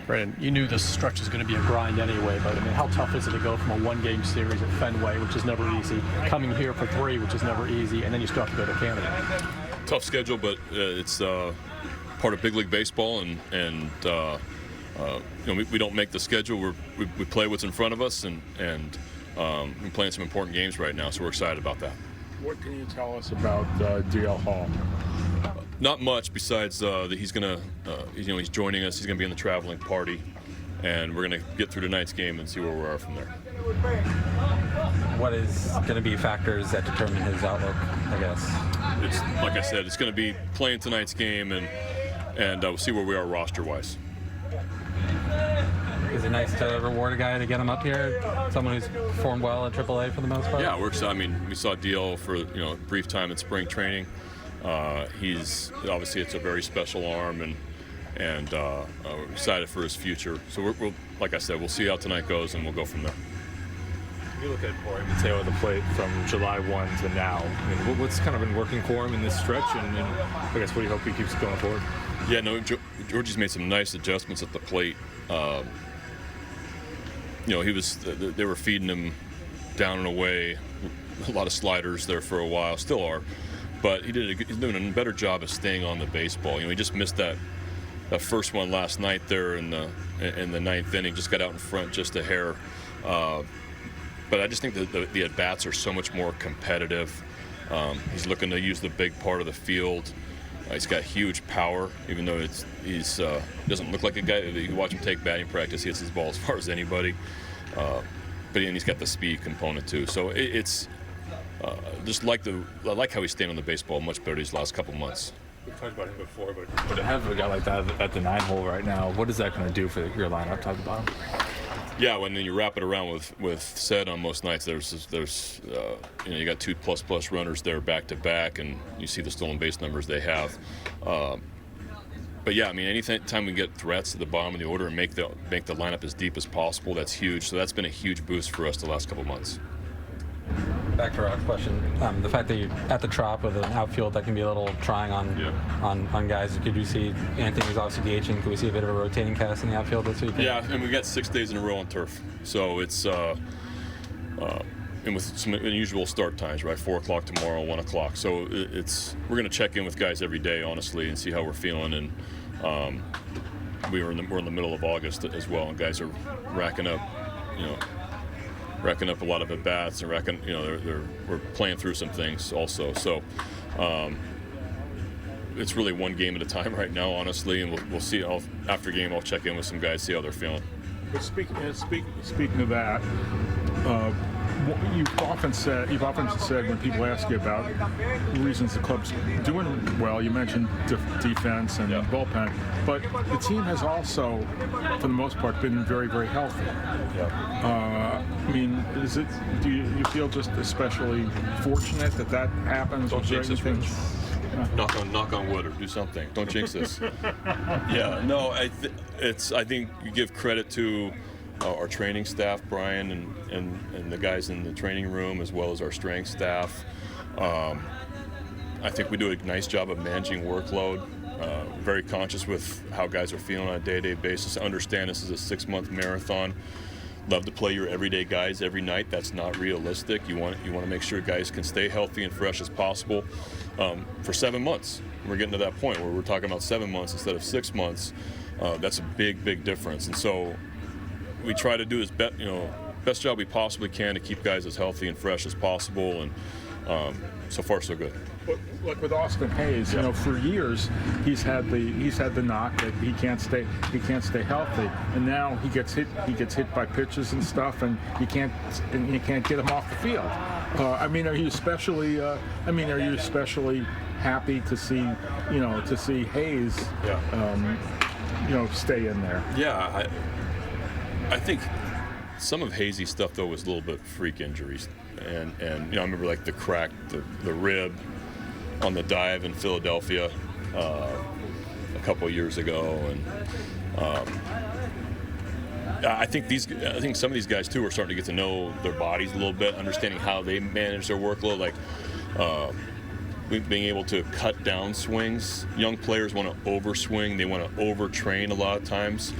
Brandon, you knew this stretch was going to be a grind anyway, but I mean, how tough is it to go from a one-game series at Fenway, which is never easy, coming here for 3, which is never easy, and then you still have to go to Canada? Tough schedule, but it's part of big league baseball, and we don't make the schedule. We play what's in front of us, and we're playing some important games right now, so we're excited about that. What can you tell us about DL Hall? Not much besides that he's gonna, he's joining us. He's gonna be in the traveling party, and we're gonna get through tonight's game and see where we are from there. What is going to be factors that determine his outlook, I guess? It's like I said, it's going to be playing tonight's game and we'll see where we are roster-wise. Is it nice to reward a guy to get him up here? Someone who's performed well at AAA for the most part? Yeah, we're excited. I mean, we saw DL for a brief time in spring training. He's obviously, it's a very special arm, and we're excited for his future. So we'll, like I said, we'll see how tonight goes, and we'll go from there. You look at Jorge Mateo at the plate from July 1 to now. I mean, what's kind of been working for him in this stretch, and I guess what do you hope he keeps going forward? Yeah, no, Georgie's made some nice adjustments at the plate. They were feeding him down and away, a lot of sliders there for a while, still are, but he's doing a better job of staying on the baseball. He just missed that first one last night there in the ninth inning, just got out in front just a hair. But I just think that the at-bats are so much more competitive. He's looking to use the big part of the field. He's got huge power, even though he doesn't look like a guy. You can watch him take batting practice. He hits his ball as far as anybody. But he's got the speed component too. So it's just I like how he's staying on the baseball much better these last couple months. We've talked about him before, but to have a guy like that at the 9 hole right now, what is that going to do for your lineup, top to bottom? Yeah, when you wrap it around with Sed on most nights, there's you got 2++ runners there back to back, and you see the stolen base numbers they have. But yeah, I mean, anytime we get threats at the bottom of the order and make the lineup as deep as possible, that's huge. So that's been a huge boost for us the last couple months. Back to Rock's question, the fact that you're at the Trop with an outfield that can be a little trying on guys. Could you see Anthony's obviously DHing? Could we see a bit of a rotating cast in the outfield this weekend? Yeah, and we got 6 days in a row on turf, so it's and with some unusual start times, right? 4 o'clock tomorrow, 1 o'clock. So we're going to check in with guys every day, honestly, and see how we're feeling. And we're in the middle of August as well, and guys are racking up a lot of at-bats, and we're playing through some things also. So it's really one game at a time right now, honestly, and we'll see. After game, I'll check in with some guys, see how they're feeling. But speaking of that, you've often said when people ask you about reasons the club's doing well, you mentioned defense and bullpen, but the team has also, for the most part, been very, very healthy. I mean, do you feel just especially fortunate that happens? Don't jinx this, Rich. Knock on wood or do something. Don't jinx this. Yeah, no, I think you give credit to our training staff, Brian, and the guys in the training room, as well as our strength staff. I think we do a nice job of managing workload. Very conscious with how guys are feeling on a day-to-day basis. Understand this is a 6-month marathon. Love to play your everyday guys every night. That's not realistic. You want to make sure guys can stay healthy and fresh as possible for 7 months. We're getting to that point where we're talking about 7 months instead of 6 months. That's a big difference. And so we try to do his best job we possibly can to keep guys as healthy and fresh as possible, and so far so good. But like with Austin Hayes, for years he's had the knock that he can't stay healthy, and now he gets hit by pitches and stuff, and you can't get him off the field. I mean, are you especially happy to see Hayes stay in there? Yeah, I think some of Hazy's stuff though was a little bit freak injuries, and I remember like the crack, the rib on the dive in Philadelphia a couple of years ago, and I think some of these guys too are starting to get to know their bodies a little bit, understanding how they manage their workload, like being able to cut down swings. Young players want to overswing, they want to overtrain a lot of times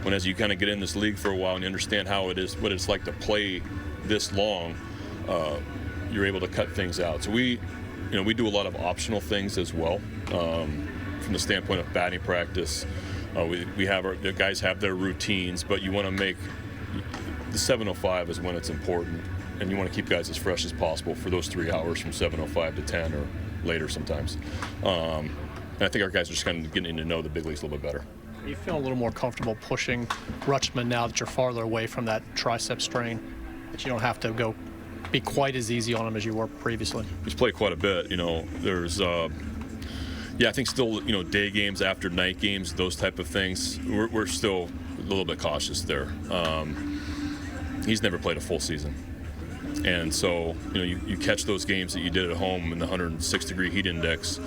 when as you kind of get in this league for a while and you understand how it is, what it's like to play this long, you're able to cut things out. So we do a lot of optional things as well, from the standpoint of batting practice. We have the guys have their routines, but you want to make the 7:05 is when it's important, and you want to keep guys as fresh as possible for those 3 hours from 7:05 to 10 or later sometimes. And I think our guys are just kind of getting to know the big leagues a little bit better. You feel a little more comfortable pushing Rutschman now that you're farther away from that tricep strain, that you don't have to be quite as easy on him as you were previously? He's played quite a bit. There's I think still, day games after night games, those type of things, we're still a little bit cautious there. He's never played a full season. And so, you catch those games that you did at home in the 106-degree heat index.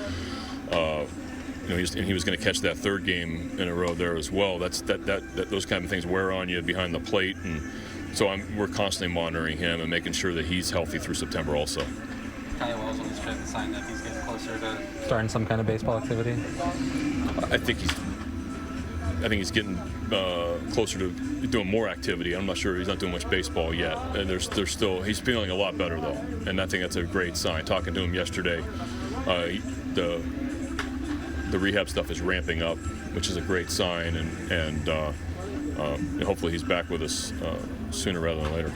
He was going to catch that third game in a row there as well. Those kind of things wear on you behind the plate, and so we're constantly monitoring him and making sure that he's healthy through September also. Kyle Wells on his trip, a sign that he's getting closer to starting some kind of baseball activity. I think he's getting closer to doing more activity. I'm not sure, he's not doing much baseball yet. And he's feeling a lot better though, and I think that's a great sign. Talking to him yesterday, the rehab stuff is ramping up, which is a great sign, and hopefully he's back with us sooner rather than later.